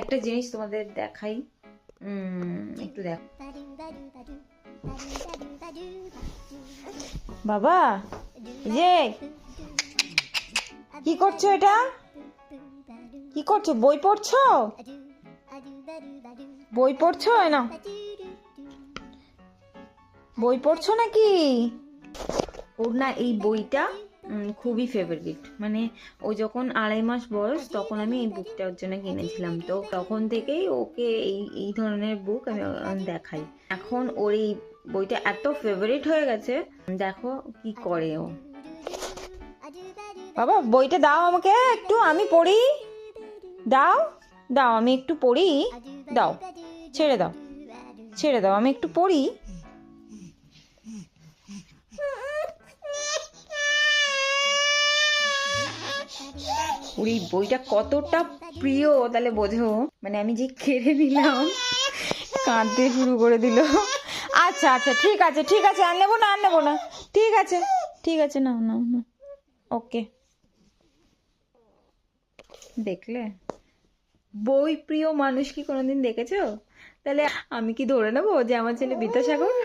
একটা জিনিস তোমাদের দেখাই, একটু দেখ বাবা, যে কি করছো, এটা কি করছো? বই পড়ছো? বই পড়ছো? না বই পড়ছো নাকি? ওর না এই বইটা খুবই ফেভারিট, মানে ও যখন 2.5 মাস বয়স তখন আমি এই বুকটা ওর জন্য কিনেছিলাম, তো তখন থেকেই ওকে এই এই ধরনের বুক আমি দেখাই। এখন ওর এই বইটা এত ফেভারিট হয়ে গেছে, দেখো কি করে ও। বাবা বইটা দাও আমাকে একটু, আমি পড়ি। দাও দাও, আমি একটু পড়ি। দাও, ছেড়ে দাও, ছেড়ে দাও, আমি একটু পড়ি। ওর এই বইটা কতটা প্রিয় তাহলে বোঝো, মানে আমি যে কেড়ে নিলাম কাঁদতে শুরু করে দিল। আচ্ছা আচ্ছা, ঠিক আছে ঠিক আছে, আর নেবো না আর নেবো না, ঠিক আছে ঠিক আছে, না না না, ওকে। দেখলে, বই প্রিয় মানুষ কি কোনোদিন দেখেছো? তাহলে আমি কি ধরে নেবো যে আমার ছেলে বিদ্যাসাগর?